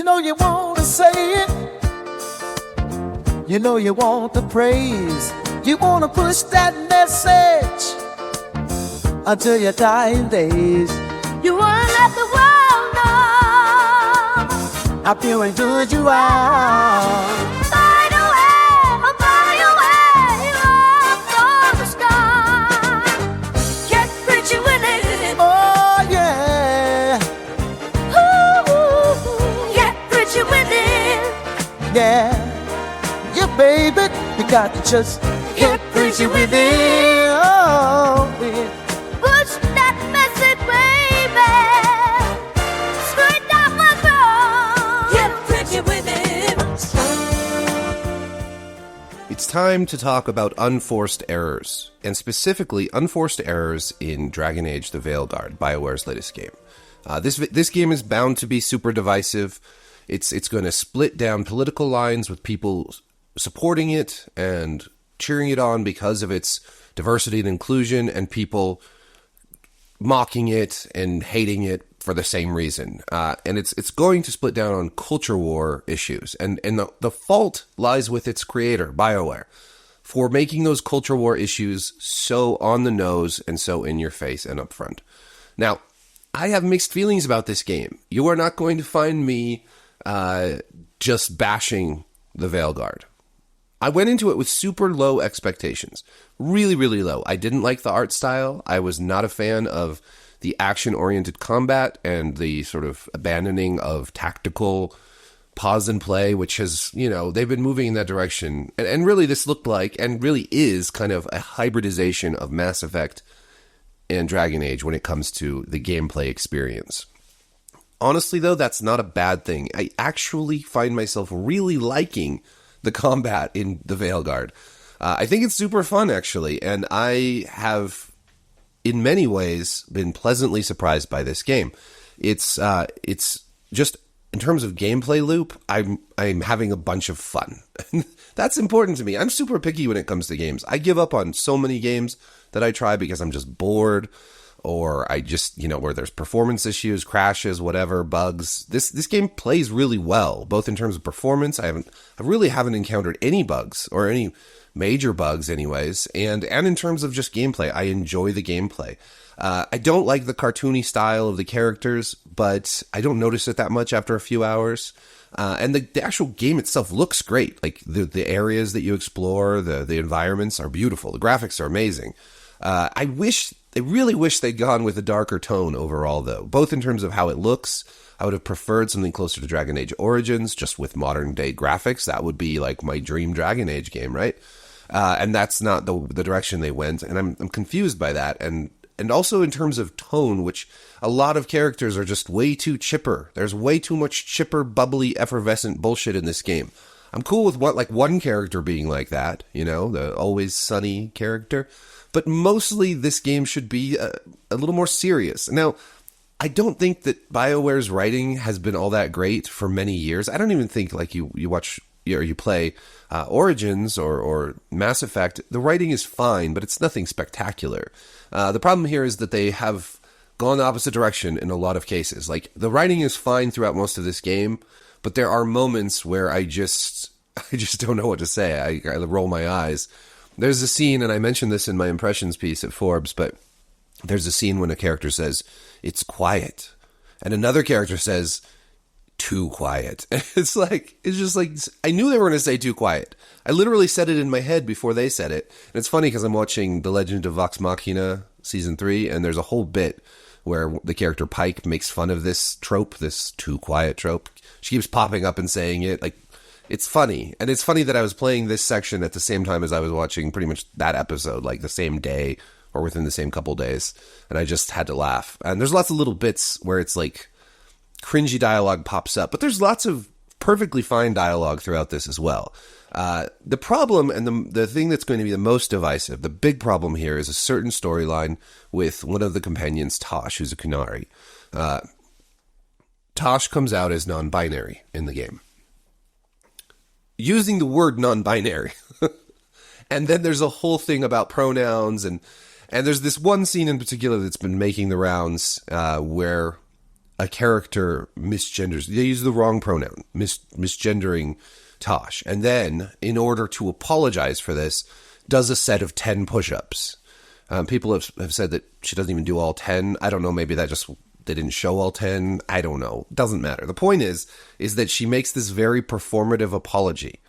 know you want to say it. You know you want the praise. You want to push that message until your dying days. You want to let the world know how pure and good you are. Fade away, oh fly away, up on the sky. Get preachy with it. Oh yeah. Ooh, get preachy with it. Yeah. Yeah, baby, you got to just get preachy with it. Oh, yeah. Push that message, baby. Straight down my throat. Get preachy with it. It's time to talk about unforced errors, and specifically unforced errors in Dragon Age: The Veilguard, BioWare's latest game. This game is bound to be super divisive. It's going to split down political lines with people supporting it and cheering it on because of its diversity and inclusion, and people mocking it and hating it for the same reason. And it's going to split down on culture war issues. And the fault lies with its creator, BioWare, for making those culture war issues so on the nose and so in your face and upfront. Now, I have mixed feelings about this game. You are not going to find me just bashing the Veilguard. I went into it with super low expectations. Really, really low. I didn't like the art style. I was not a fan of the action-oriented combat and the sort of abandoning of tactical pause and play, which has, they've been moving in that direction. And really this looked like, and really is, kind of a hybridization of Mass Effect and Dragon Age when it comes to the gameplay experience. Honestly, though, that's not a bad thing. I actually find myself really liking the combat in the Veilguard. I think it's super fun, actually, and I have, in many ways, been pleasantly surprised by this game. It's just, in terms of gameplay loop, I'm having a bunch of fun. That's important to me. I'm super picky when it comes to games. I give up on so many games that I try because I'm just bored, or I just, where there's performance issues, crashes, whatever, bugs. This game plays really well, both in terms of performance. I really haven't encountered any bugs, or any major bugs anyways, and in terms of just gameplay. I enjoy the gameplay. I don't like the cartoony style of the characters, but I don't notice it that much after a few hours. And the actual game itself looks great. Like the areas that you explore, the environments are beautiful. The graphics are amazing. I really wish they'd gone with a darker tone overall, though, both in terms of how it looks. I would have preferred something closer to Dragon Age Origins, just with modern day graphics. That would be like my dream Dragon Age game, right? And that's not the direction they went, and I'm confused by that. And also in terms of tone, which a lot of characters are just way too chipper. There's way too much chipper, bubbly, effervescent bullshit in this game. I'm cool with one character being like that, the always sunny character. But mostly this game should be a little more serious. Now, I don't think that BioWare's writing has been all that great for many years. I don't even think you watch or you play Origins or Mass Effect. The writing is fine, but it's nothing spectacular. The problem here is that they have gone the opposite direction in a lot of cases. Like, the writing is fine throughout most of this game, but there are moments where I just don't know what to say. I roll my eyes. There's a scene, and I mentioned this in my impressions piece at Forbes, but there's a scene when a character says, "It's quiet," and another character says, "Too quiet." It's just like, I knew they were going to say too quiet. I literally said it in my head before they said it. And it's funny because I'm watching The Legend of Vox Machina Season 3, and there's a whole bit where the character Pike makes fun of this trope, this too quiet trope. She keeps popping up and saying it, it's funny. And it's funny that I was playing this section at the same time as I was watching pretty much that episode, like the same day or within the same couple days. And I just had to laugh. And there's lots of little bits where it's like cringy dialogue pops up, but there's lots of perfectly fine dialogue throughout this as well. The problem, and the thing that's going to be the most divisive, the big problem here, is a certain storyline with one of the companions, Taash, who's a Kunari. Taash comes out as non-binary in the game, using the word non-binary. And then there's a whole thing about pronouns, and there's this one scene in particular that's been making the rounds where a character misgenders, they use the wrong pronoun, misgendering Taash, and then, in order to apologize for this, does a set of 10 push-ups. People have said that she doesn't even do all 10. I don't know, maybe they didn't show all 10. I don't know. Doesn't matter. The point is that she makes this very performative apology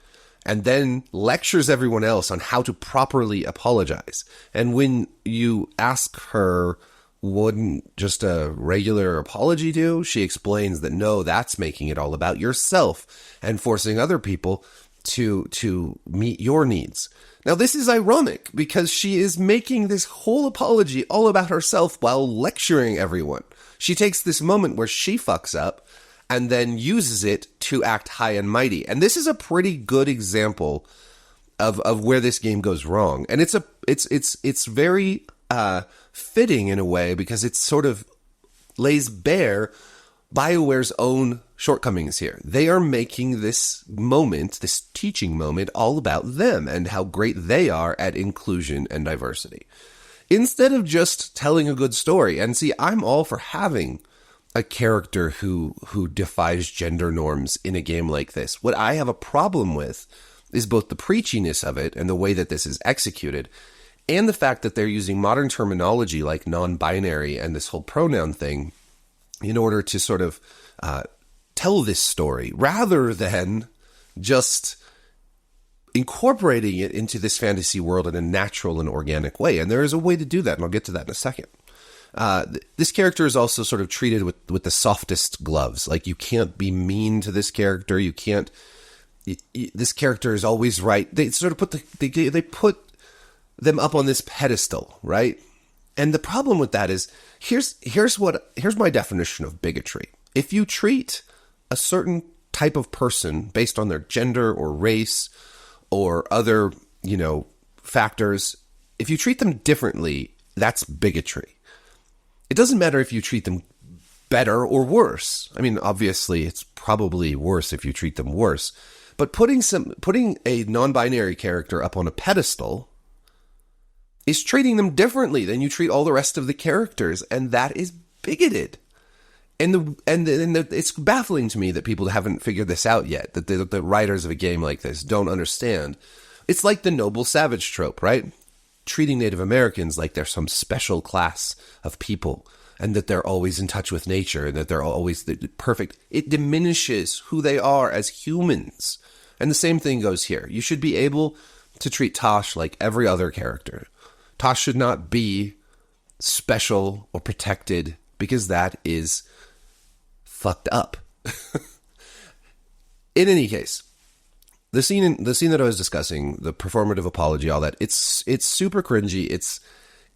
and then lectures everyone else on how to properly apologize. And when you ask her, wouldn't just a regular apology do? She explains that no, that's making it all about yourself and forcing other people to meet your needs. Now, this is ironic because she is making this whole apology all about herself while lecturing everyone. She takes this moment where she fucks up and then uses it to act high and mighty. And this is a pretty good example of where this game goes wrong. And it's very fitting in a way because it sort of lays bare BioWare's own shortcomings here. They are making this moment, this teaching moment, all about them and how great they are at inclusion and diversity. Instead of just telling a good story. And see, I'm all for having a character who defies gender norms in a game like this. What I have a problem with is both the preachiness of it and the way that this is executed, and the fact that they're using modern terminology like non-binary and this whole pronoun thing in order to sort of tell this story, rather than just incorporating it into this fantasy world in a natural and organic way. And there is a way to do that, and I'll get to that in a second. This character is also sort of treated with the softest gloves. Like, you can't be mean to this character. You can't. This character is always right. They sort of they put them up on this pedestal, right? And the problem with that is, here's my definition of bigotry. If you treat a certain type of person based on their gender or race or other, factors, if you treat them differently, that's bigotry. It doesn't matter if you treat them better or worse. I mean, obviously, it's probably worse if you treat them worse. But putting a non-binary character up on a pedestal is treating them differently than you treat all the rest of the characters, and that is bigoted. And it's baffling to me that people haven't figured this out yet, that the writers of a game like this don't understand. It's like the noble savage trope, right? Treating Native Americans like they're some special class of people, and that they're always in touch with nature, and that they're always perfect. It diminishes who they are as humans. And the same thing goes here. You should be able to treat Taash like every other character. Taash should not be special or protected, because that is fucked up. In any case, the scene that I was discussing, the performative apology, all that, it's super cringy, it's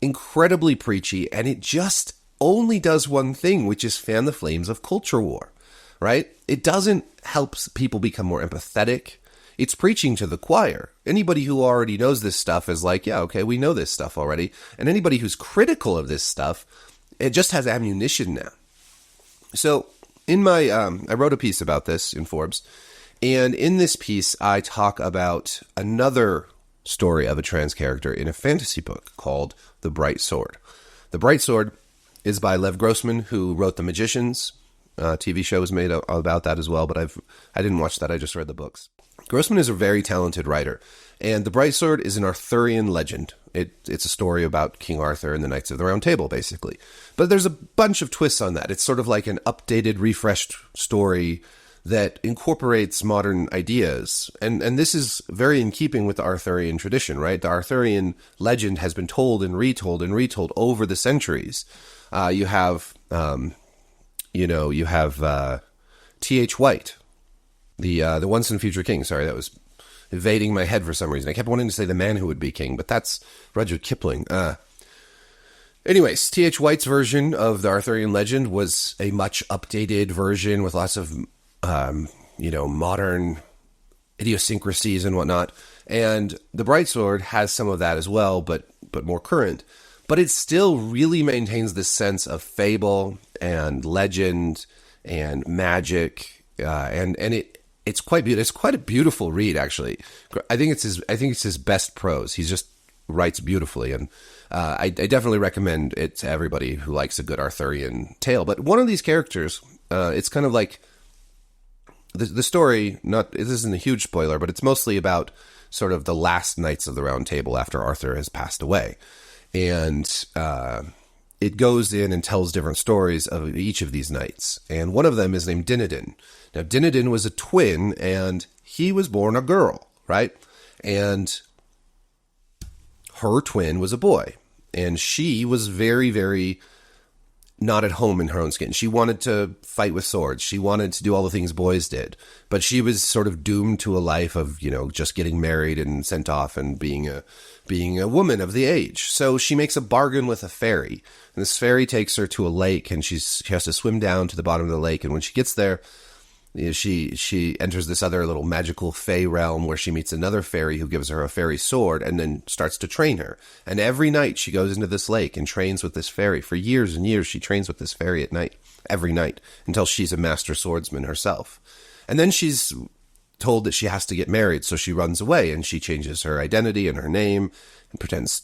incredibly preachy, and it just only does one thing, which is fan the flames of culture war, right? It doesn't help people become more empathetic. It's preaching to the choir. Anybody who already knows this stuff is like, yeah, okay, we know this stuff already. And anybody who's critical of this stuff, it just has ammunition now. So in my, I wrote a piece about this in Forbes. And in this piece, I talk about another story of a trans character in a fantasy book called The Bright Sword. The Bright Sword is by Lev Grossman, who wrote The Magicians. TV show was made about that as well, but I didn't watch that. I just read the books. Grossman is a very talented writer, and The Bright Sword is an Arthurian legend. It's a story about King Arthur and the Knights of the Round Table, basically. But there's a bunch of twists on that. It's sort of like an updated, refreshed story that incorporates modern ideas. And this is very in keeping with the Arthurian tradition, right? The Arthurian legend has been told and retold over the centuries. You have T.H. White, the once and future king. Sorry, that was evading my head for some reason. I kept wanting to say the man who would be king, but that's Rudyard Kipling. Anyways, T.H. White's version of the Arthurian legend was a much updated version with lots of, modern idiosyncrasies and whatnot. And The Bright Sword has some of that as well, but more current. But it still really maintains this sense of fable and legend and magic, and it's quite beautiful. It's quite a beautiful read, actually. I think it's his best prose. He just writes beautifully, and I definitely recommend it to everybody who likes a good Arthurian tale. But one of these characters It's kind of like the story, this isn't a huge spoiler, but it's mostly about sort of the last knights of the Round Table after Arthur has passed away. And it goes in and tells different stories of each of these knights. And one of them is named Dinadan. Now, Dinadan was a twin, and he was born a girl, right? And her twin was a boy. And she was very, very not at home in her own skin. She wanted to fight with swords. She wanted to do all the things boys did. But she was sort of doomed to a life of, just getting married and sent off and being a woman of the age. So she makes a bargain with a fairy. And this fairy takes her to a lake, and she has to swim down to the bottom of the lake. And when she gets there, she enters this other little magical fey realm where she meets another fairy who gives her a fairy sword and then starts to train her. And every night she goes into this lake and trains with this fairy. For years and years she trains with this fairy at night, every night, until she's a master swordsman herself. And then she's told that she has to get married, so she runs away and she changes her identity and her name and pretends,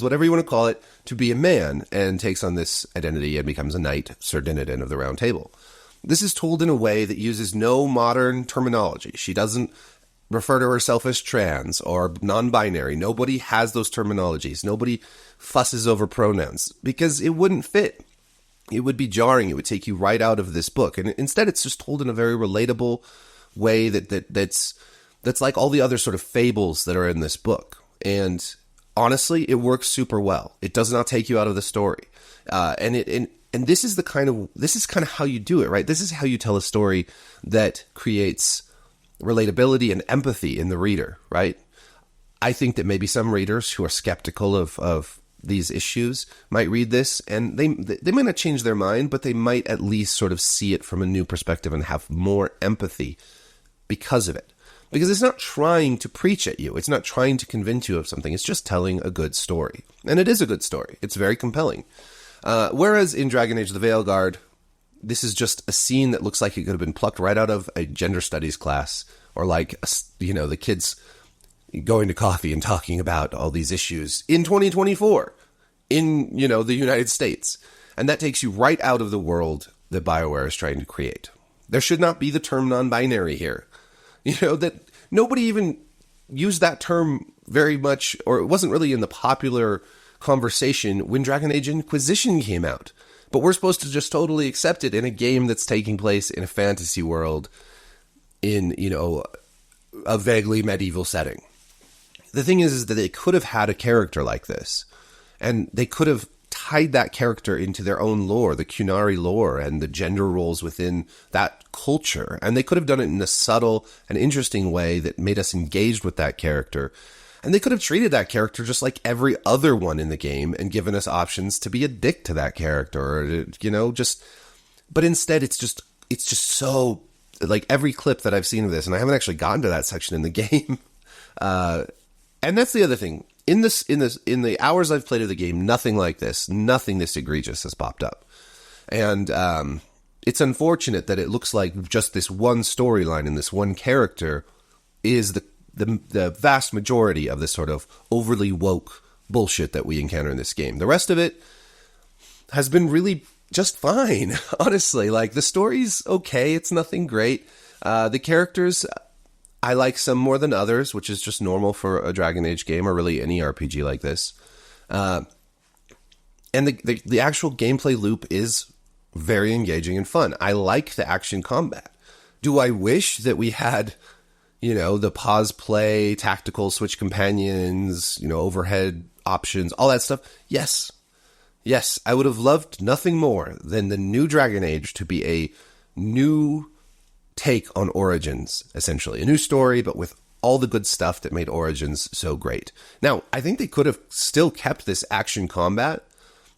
whatever you want to call it, to be a man, and takes on this identity and becomes a knight, Sir Dinadan of the Round Table. This is told in a way that uses no modern terminology. She doesn't refer to herself as trans or non-binary. Nobody has those terminologies. Nobody fusses over pronouns because it wouldn't fit. It would be jarring. It would take you right out of this book. And instead, it's just told in a very relatable way that's like all the other sort of fables that are in this book. And honestly, it works super well. It does not take you out of the story. And this is kind of how you do it, right? This is how you tell a story that creates relatability and empathy in the reader, right? I think that maybe some readers who are skeptical of these issues might read this, and they might not change their mind, but they might at least sort of see it from a new perspective and have more empathy because of it. Because it's not trying to preach at you. It's not trying to convince you of something. It's just telling a good story. And it is a good story. It's very compelling. Whereas in Dragon Age the Veilguard, this is just a scene that looks like it could have been plucked right out of a gender studies class, or like, the kids going to coffee and talking about all these issues in 2024 in, the United States. And that takes you right out of the world that BioWare is trying to create. There should not be the term non-binary here. That nobody even used that term very much, or it wasn't really in the popular conversation when Dragon Age Inquisition came out. But we're supposed to just totally accept it in a game that's taking place in a fantasy world in, a vaguely medieval setting. The thing is that they could have had a character like this, and they could have tied that character into their own lore, the Qunari lore and the gender roles within that culture. And they could have done it in a subtle and interesting way that made us engaged with that character. And they could have treated that character just like every other one in the game and given us options to be a dick to that character, or, but instead it's just so, like, every clip that I've seen of this, and I haven't actually gotten to that section in the game. And that's the other thing. In the hours I've played of the game, nothing this egregious has popped up. And, it's unfortunate that it looks like just this one storyline and this one character is the vast majority of this sort of overly woke bullshit that we encounter in this game. The rest of it has been really just fine, honestly. Like, the story's okay. It's nothing great. The characters, I like some more than others, which is just normal for a Dragon Age game, or really any RPG like this. And the actual gameplay loop is very engaging and fun. I like the action combat. Do I wish that we had, the pause play, tactical switch companions, overhead options, all that stuff? Yes. Yes, I would have loved nothing more than the new Dragon Age to be a new take on Origins, essentially. A new story, but with all the good stuff that made Origins so great. Now, I think they could have still kept this action combat,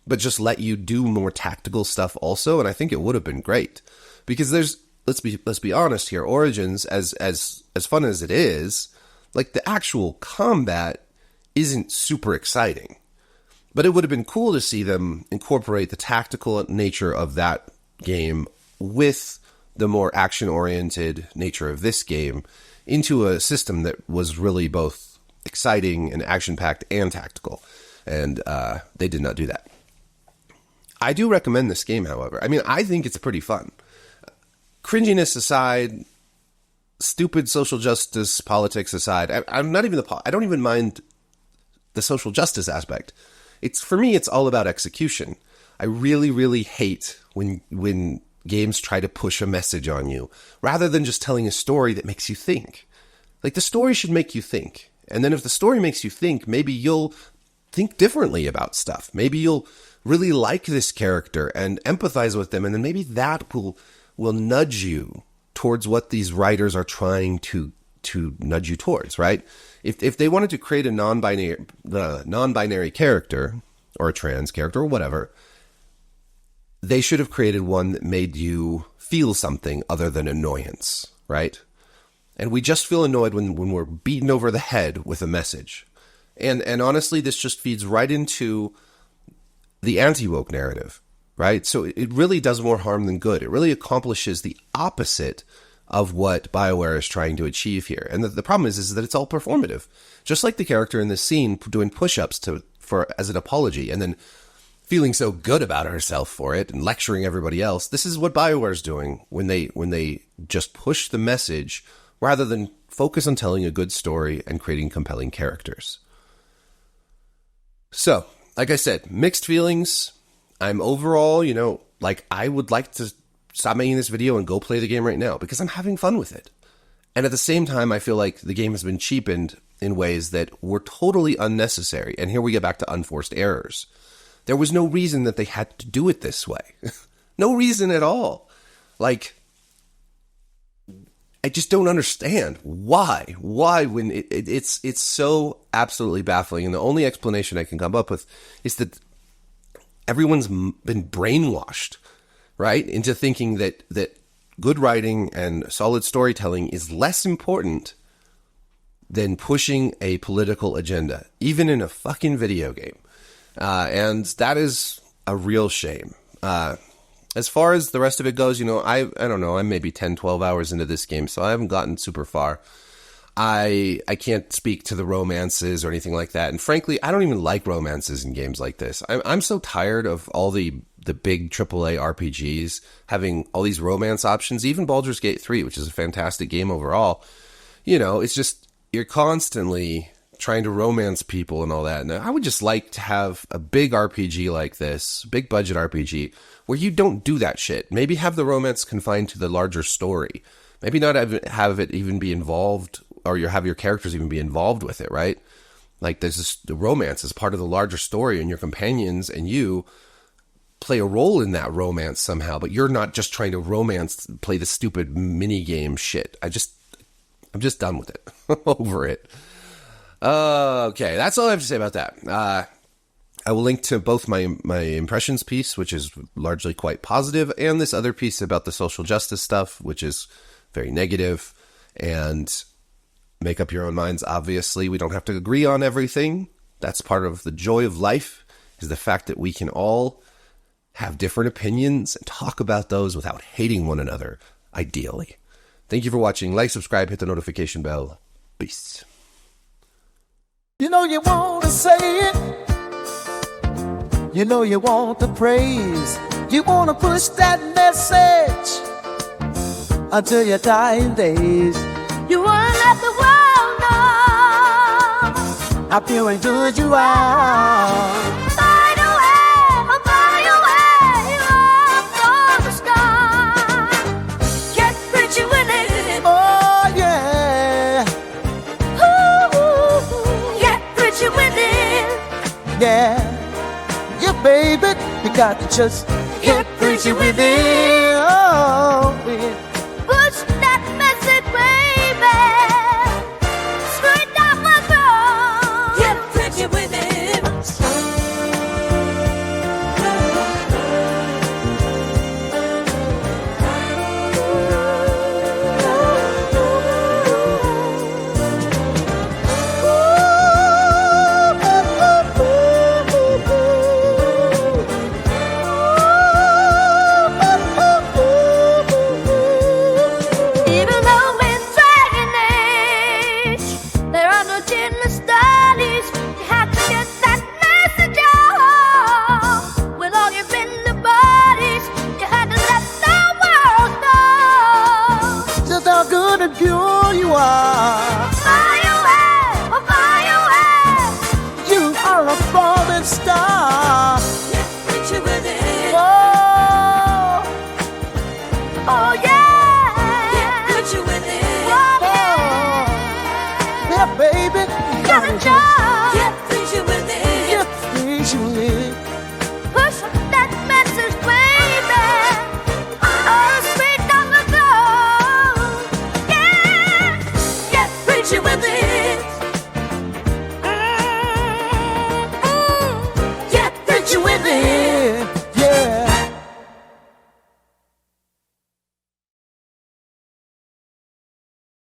but just let you do more tactical stuff also, and I think it would have been great. Because let's be honest here, Origins, as fun as it is, like, the actual combat isn't super exciting. But it would have been cool to see them incorporate the tactical nature of that game with the more action-oriented nature of this game into a system that was really both exciting and action-packed and tactical. And they did not do that. I do recommend this game, however. I mean, I think it's pretty fun. Cringiness aside, stupid social justice politics aside, I'm not even I don't even mind the social justice aspect. For me, it's all about execution. I really, really hate when games try to push a message on you rather than just telling a story that makes you think. Like, the story should make you think. And then if the story makes you think, maybe you'll think differently about stuff. Maybe you'll really like this character and empathize with them. And then maybe that will nudge you towards what these writers are trying to nudge you towards, right? If they wanted to create a non-binary character or a trans character or whatever, they should have created one that made you feel something other than annoyance, right? And we just feel annoyed when we're beaten over the head with a message. And honestly, this just feeds right into the anti-woke narrative, right? So it really does more harm than good. It really accomplishes the opposite of what BioWare is trying to achieve here. And the problem is that it's all performative. Just like the character in this scene doing push-ups as an apology and then feeling so good about herself for it and lecturing everybody else. This is what BioWare's doing when they just push the message rather than focus on telling a good story and creating compelling characters. So, like I said, mixed feelings. I'm overall, I would like to stop making this video and go play the game right now because I'm having fun with it. And at the same time, I feel like the game has been cheapened in ways that were totally unnecessary. And here we get back to unforced errors. There was no reason that they had to do it this way. No reason at all. Like, I just don't understand why when it's so absolutely baffling. And the only explanation I can come up with is that everyone's been brainwashed, right, into thinking that good writing and solid storytelling is less important than pushing a political agenda, even in a fucking video game. And that is a real shame. As far as the rest of it goes, I don't know, I'm maybe 10, 12 hours into this game, so I haven't gotten super far. I can't speak to the romances or anything like that. And frankly, I don't even like romances in games like this. I'm so tired of all the big AAA RPGs having all these romance options. Even Baldur's Gate 3, which is a fantastic game overall, it's just, you're constantly trying to romance people and all that. And I would just like to have a big RPG like this, big budget RPG, where you don't do that shit. Maybe have the romance confined to the larger story. Maybe not have it even be involved, or have your characters even be involved with it, right? Like, there's the romance is part of the larger story, and your companions and you play a role in that romance somehow, but you're not just trying to play the stupid mini game shit. I'm just done with it. Over it. Okay, that's all I have to say about that. I will link to both my impressions piece, which is largely quite positive, and this other piece about the social justice stuff, which is very negative, and make up your own minds. Obviously, we don't have to agree on everything. That's part of the joy of life, is the fact that we can all have different opinions and talk about those without hating one another, ideally. Thank you for watching. Like, subscribe, hit the notification bell. Peace. You want to say it. You want to praise. You want to push that message until your dying days. You wanna let the world know how pure and good you are. By the way, up from the sky. Get pretty with it. Oh yeah. Ooh, get pretty with it. Yeah, baby, you got to just get pretty with it. Oh, yeah. Push that message, baby. Straight down my throat. Get pretty with it. and pure you are. Fly away, oh fly away. You are a falling star. Put you within. Oh, Oh yeah. Put you within. Oh yeah, baby. Gotta know. Put you within. Yeah, please you in.